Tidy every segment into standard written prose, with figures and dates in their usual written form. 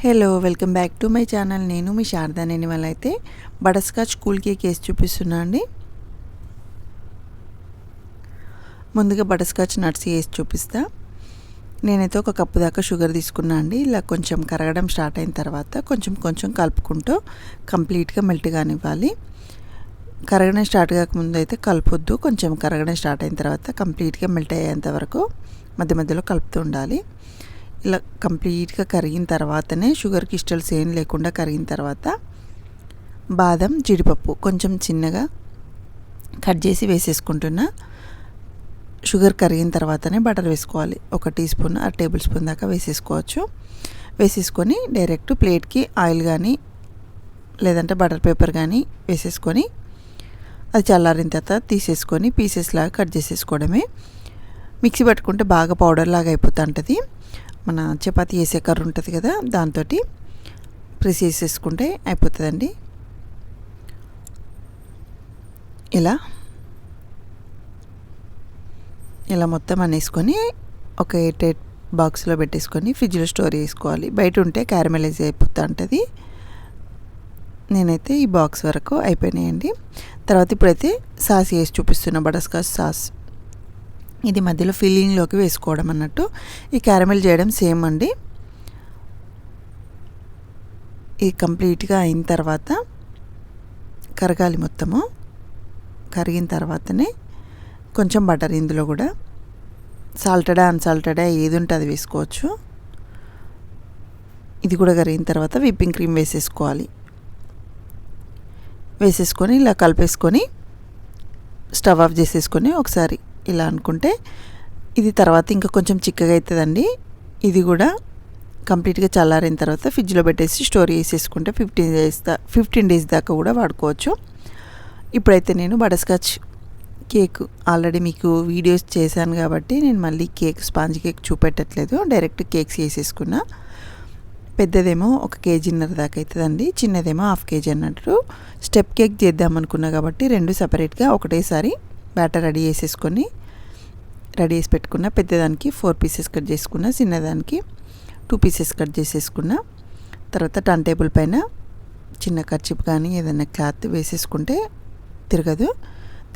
Hello welcome back to my channel. నేను మీ శారదా. నేను వాళ్ళైతే బటర్స్కాచ్ కూల్ కేక్ వేసి చూపిస్తున్నా అండి. ముందుగా బటర్స్కాచ్ నట్స్ వేసి చూపిస్తా. నేనైతే ఒక కప్పు దాకా షుగర్ తీసుకున్నా అండి. ఇలా కొంచెం కరగడం స్టార్ట్ అయిన తర్వాత కొంచెం కలుపుకుంటూ కంప్లీట్గా మెల్ట్ కానివ్వాలి. కరగడం స్టార్ట్ కాకముందు అయితే కలపొద్దు. కొంచెం కరగడం స్టార్ట్ అయిన తర్వాత కంప్లీట్గా మెల్ట్ అయ్యేంత వరకు మధ్య మధ్యలో కలుపుతూ ఉండాలి. ఇలా కంప్లీట్గా కరిగిన తర్వాతనే షుగర్ క్రిస్టల్స్ ఏం లేకుండా కరిగిన తర్వాత బాదం, జీడిపప్పు కొంచెం చిన్నగా కట్ చేసి వేసేసుకుంటున్నా. షుగర్ కరిగిన తర్వాతనే బటర్ వేసుకోవాలి. 1 టీ స్పూన్ 1 టేబుల్ స్పూన్ దాకా వేసేసుకోవచ్చు. వేసేసుకొని డైరెక్ట్ ప్లేట్కి ఆయిల్ కానీ లేదంటే బటర్ పేపర్ కానీ వేసేసుకొని అది చల్లారిన తర్వాత తీసేసుకొని పీసెస్ లాగా కట్ చేసేసుకోవడమే. మిక్సీ పట్టుకుంటే బాగా పౌడర్ లాగా అయిపోతుంటుంది. మన చపాతీ వేసే కర్ర ఉంటుంది కదా, దాంతో ప్రెస్ చేసేసుకుంటే అయిపోతుందండి. ఇలా మొత్తం అనేసుకొని ఒక ఎయిట్ బాక్స్లో పెట్టేసుకొని ఫ్రిడ్జ్లో స్టోర్ చేసుకోవాలి. బయట ఉంటే క్యారమెలైజ్ అయిపోతూ ఉంటుంది. నేనైతే ఈ బాక్స్ వరకు అయిపోయినాయండి. తర్వాత ఇప్పుడైతే సాస్ వేసి చూపిస్తున్నా, బటర్స్కాచ్ సాస్. ఇది మధ్యలో ఫిల్లింగ్లోకి వేసుకోవడం అన్నట్టు. ఈ క్యారమెల్ చేయడం సేమ్ అండి. ఇది కంప్లీట్గా అయిన తర్వాత కరగాలి. మొత్తము కరిగిన తర్వాతనే కొంచెం బటర్, ఇందులో కూడా సాల్టెడా అన్సాల్టెడా ఏది ఉంటే అది వేసుకోవచ్చు. ఇది కూడా కరిగిన తర్వాత విప్పింగ్ క్రీమ్ వేసేసుకోవాలి. వేసేసుకొని ఇలా కలిపేసుకొని స్టవ్ ఆఫ్ చేసేసుకొని ఒకసారి ఇలా అనుకుంటే ఇది తర్వాత ఇంకా కొంచెం చిక్కగా అవుతుందండి. ఇది కూడా కంప్లీట్గా చల్లారిన తర్వాత ఫ్రిడ్జ్లో పెట్టేసి స్టోర్ చేసేసుకుంటే 15 డేస్ దాకా కూడా వాడుకోవచ్చు. ఇప్పుడైతే నేను బటర్స్కాచ్ కేక్ ఆల్రెడీ మీకు వీడియోస్ చేశాను కాబట్టి నేను మళ్ళీ స్పాంజ్ కేక్ చూపెట్టట్లేదు. డైరెక్ట్ కేక్స్ వేసేసుకున్నా. పెద్దదేమో 1.5 kg దాకా అవుతుందండి, చిన్నదేమో 1/2 kg అన్నట్టు. స్టెప్ కేక్ చేద్దాం అనుకున్నా కాబట్టి 2 సపరేట్గా ఒకటేసారి బ్యాటర్ రెడీ చేసి పెట్టుకున్న. పెద్దదానికి 4 పీసెస్ కట్ చేసుకున్న, చిన్నదానికి 2 పీసెస్ కట్ చేసేసుకున్న. తర్వాత టర్న్ టేబుల్ పైన చిన్న కర్చీప్ కానీ ఏదైనా క్లాత్ వేసేసుకుంటే తిరగదు.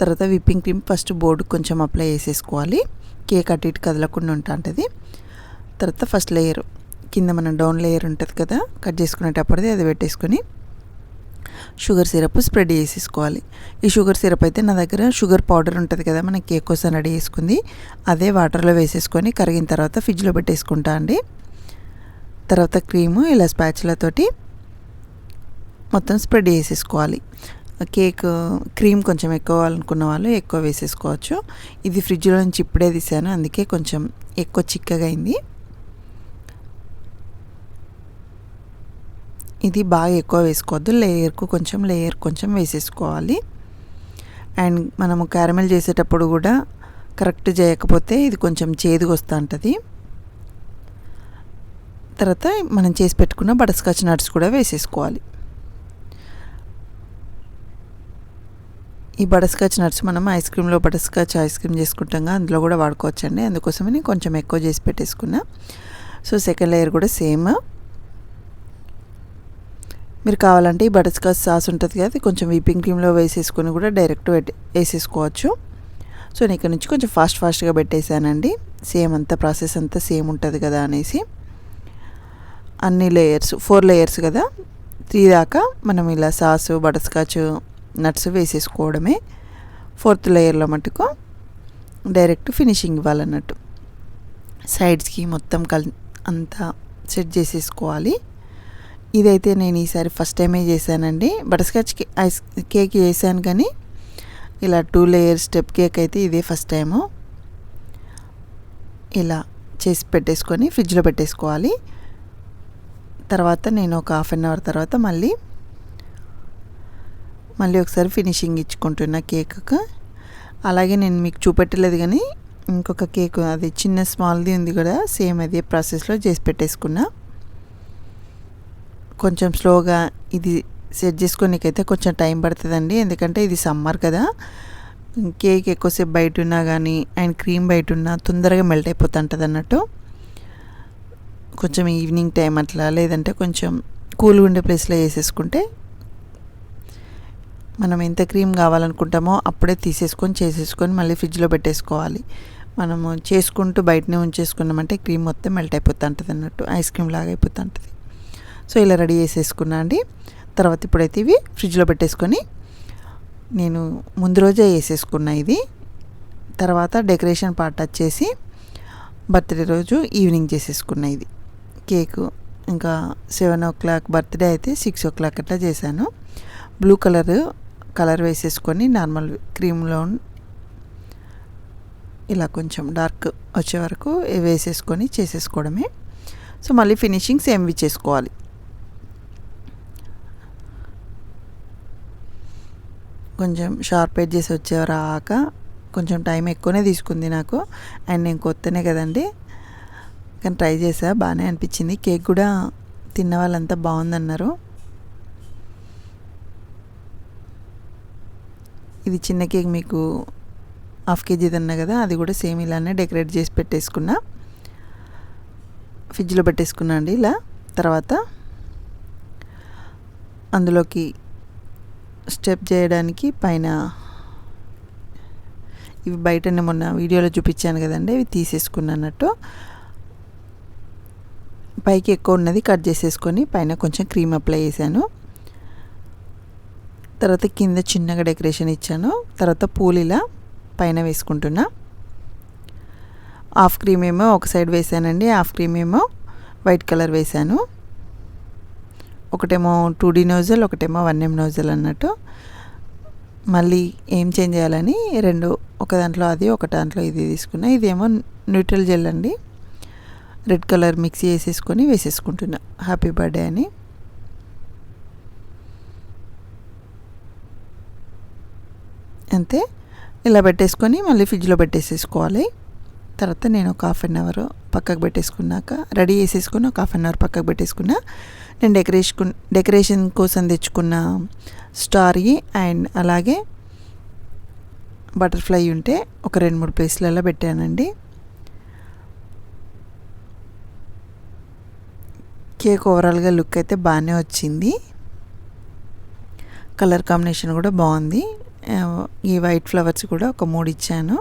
తర్వాత విప్పింగ్ క్రీమ్ ఫస్ట్ బోర్డు కొంచెం అప్లై చేసేసుకోవాలి. కేక్ అటు ఇటు కదలకుండా ఉంటుంది. తర్వాత ఫస్ట్ లేయర్ కింద మన డౌన్ లేయర్ ఉంటుంది కదా, కట్ చేసుకునేటప్పుడుది అది పెట్టేసుకొని షుగర్ సిరప్ స్ప్రెడ్ చేసేసుకోవాలి. ఈ షుగర్ సిరప్ అయితే నా దగ్గర షుగర్ పౌడర్ ఉంటుంది కదా, మన కేక్ కోసం రెడీ చేసుకుంది, అదే వాటర్లో వేసేసుకొని కరిగిన తర్వాత ఫ్రిడ్జ్లో పెట్టేసుకుంటా అండి. తర్వాత క్రీము ఇలా స్పాచులతోటి మొత్తం స్ప్రెడ్ చేసేసుకోవాలి. కేక్ క్రీమ్ కొంచెం ఎక్కువ అనుకున్న వాళ్ళు ఎక్కువ వేసేసుకోవచ్చు. ఇది ఫ్రిడ్జ్లో నుంచి ఇప్పుడే తీసాను, అందుకే కొంచెం ఎక్కువ చిక్కగా అయింది. ఇది బాగా ఎక్కువ వేసుకోవద్దు, లేయర్ కొంచెం వేసేసుకోవాలి. అండ్ మనము క్యారమెల్ చేసేటప్పుడు కూడా కరెక్ట్ చేయకపోతే ఇది కొంచెం చేదుగా వస్తూ ఉంటుంది. తర్వాత మనం చేసి పెట్టుకున్న బటర్స్కాచ్ నట్స్ కూడా వేసేసుకోవాలి. ఈ బటర్స్కాచ్ నట్స్ మనం బటర్స్కాచ్ ఐస్ క్రీమ్ చేసుకుంటాం, అందులో కూడా వాడుకోవచ్చండి. అందుకోసమే నేను కొంచెం ఎక్కువ చేసి పెట్టేసుకున్నా. సో సెకండ్ లేయర్ కూడా సేమ్. మీరు కావాలంటే ఈ బటర్స్కాచ్ సాస్ ఉంటుంది కదా, అది కొంచెం విప్పింగ్ క్రీమ్లో వేసేసుకొని కూడా డైరెక్ట్ వేసేసుకోవచ్చు. సో నేను ఇక్కడ నుంచి కొంచెం ఫాస్ట్గా పెట్టేశానండి. సేమ్ అంతా ప్రాసెస్ అంతా సేమ్ ఉంటుంది కదా అనేసి. అన్ని లేయర్స్ 4 లేయర్స్ కదా, 3 దాకా మనం ఇలా సాసు బటర్స్కాచ్ నట్స్ వేసేసుకోవడమే. 4th లేయర్లో మటుకు డైరెక్ట్ ఫినిషింగ్ ఇవ్వాలన్నట్టు. సైడ్స్కి మొత్తం అంతా సెట్ చేసేసుకోవాలి. ఇదైతే నేను ఈసారి ఫస్ట్ టైమే చేశానండి. బటర్స్కాచ్ కేక్ చేశాను కానీ ఇలా 2 లేయర్ స్టెప్ కేక్ అయితే ఇదే ఫస్ట్ టైము. ఇలా చేసి పెట్టేసుకొని ఫ్రిడ్జ్లో పెట్టేసుకోవాలి. తర్వాత నేను ఒక 1/2 అవర్ తర్వాత మళ్ళీ ఒకసారి ఫినిషింగ్ ఇచ్చుకుంటున్నా కేక్కి. అలాగే నేను మీకు చూపెట్టలేదు కానీ ఇంకొక కేక్, అది చిన్న స్మాల్ది ఉంది కూడా, సేమ్ అదే ప్రాసెస్లో చేసి పెట్టేసుకున్నా. కొంచెం స్లోగా ఇది సెట్ చేసుకోనికైతే కొంచెం టైం పడుతుందండి, ఎందుకంటే ఇది సమ్మర్ కదా. కేక్ ఎక్కువసేపు బయట ఉన్నా కానీ అండ్ క్రీమ్ బయట ఉన్నా తొందరగా మెల్ట్ అయిపోతుంటుంది అన్నట్టు. కొంచెం ఈవినింగ్ టైం అట్లా, లేదంటే కొంచెం కూల్గా ఉండే ప్లేస్లో వేసేసుకుంటే మనం ఎంత క్రీమ్ కావాలనుకుంటామో అప్పుడే తీసేసుకొని చేసేసుకొని మళ్ళీ ఫ్రిడ్జ్లో పెట్టేసుకోవాలి. మనము చేసుకుంటూ బయటనే ఉంచేసుకున్నామంటే క్రీమ్ మొత్తం మెల్ట్ అయిపోతూ ఉంటుంది అన్నట్టు, ఐస్ క్రీమ్ లాగా అయిపోతూ ఉంటుంది. సో ఇలా రెడీ చేసేసుకున్నా అండి. తర్వాత ఇప్పుడైతే ఇవి ఫ్రిడ్జ్లో పెట్టేసుకొని నేను ముందు రోజే వేసేసుకున్నా ఇది. తర్వాత డెకరేషన్ పార్ట్ వచ్చేసి బర్త్డే రోజు ఈవినింగ్ చేసేసుకున్నా ఇది కేకు. ఇంకా 7 o'clock బర్త్డే అయితే 6 o'clock అట్లా చేశాను. బ్లూ కలర్ వేసేసుకొని నార్మల్ క్రీమ్లో ఇలా కొంచెం డార్క్ వచ్చే వరకు వేసేసుకొని చేసేసుకోవడమే. సో మళ్ళీ ఫినిషింగ్ సేమ్ చేసుకోవాలి. కొంచెం షార్ప్ ఎడ్జెస్ వచ్చేవరాక కొంచెం టైం ఎక్కువనే తీసుకుంది నాకు. అండ్ నేను కొత్తనే కదండి, కానీ ట్రై చేసా, బాగానే అనిపించింది. కేక్ కూడా తిన్న వాళ్ళంతా బాగుందన్నారు. ఇది చిన్న కేక్ మీకు 1/2 kg అన్నా కదా, అది కూడా సేమ్ ఇలానే డెకరేట్ చేసి పెట్టేసుకున్నా, ఫ్రిడ్జ్లో పెట్టేసుకున్నా అండి ఇలా. తర్వాత అందులోకి స్టెప్ చేయడానికి పైన ఇవి బయటనే మొన్న వీడియోలో చూపించాను కదండి, ఇవి తీసేసుకున్నట్టు పైకి ఎక్కువ ఉన్నది కట్ చేసేసుకొని పైన కొంచెం క్రీమ్ అప్లై చేశాను. తర్వాత కింద చిన్నగా డెకరేషన్ ఇచ్చాను. తర్వాత పూలు ఇలా పైన వేసుకుంటున్నా. 1/2 క్రీమ్ ఏమో ఒక సైడ్ వేసానండి, 1/2 క్రీమ్ ఏమో వైట్ కలర్ వేసాను. ఒకటేమో 2D నోజల్, ఒకటేమో 1M నోజల్ అన్నట్టు. మళ్ళీ ఏం చేంజ్ చేయాలని ఒక దాంట్లో అది, ఒక దాంట్లో ఇది తీసుకున్నా. ఇదేమో న్యూట్రల్ జెల్ అండి, రెడ్ కలర్ మిక్సీ వేసేసుకొని వేసేసుకుంటున్నా హ్యాపీ బర్త్డే అని. అంతే, ఇలా పెట్టేసుకొని మళ్ళీ ఫ్రిడ్జ్లో పెట్టేసేసుకోవాలి. తర్వాత నేను ఒక 1/2 hour పక్కకు పెట్టేసుకున్నాక, రెడీ చేసేసుకుని ఒక 1/2 hour పక్కకు పెట్టేసుకున్నా. నేను డెకరేషన్ కోసం తెచ్చుకున్న స్టార్ అండ్ అలాగే బటర్ఫ్లై ఉంటే ఒక 2-3 ప్లేస్లలో పెట్టానండి. కేక్ ఓవరాల్గా లుక్ అయితే బాగానే వచ్చింది. కలర్ కాంబినేషన్ కూడా బాగుంది. ఈ వైట్ ఫ్లవర్స్ కూడా ఒక 3 ఇచ్చాను.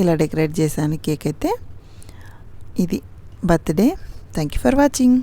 ఇలా డెకరేట్ చేశాను కేక్ అయితే. ఇది birthday. Thank you for watching.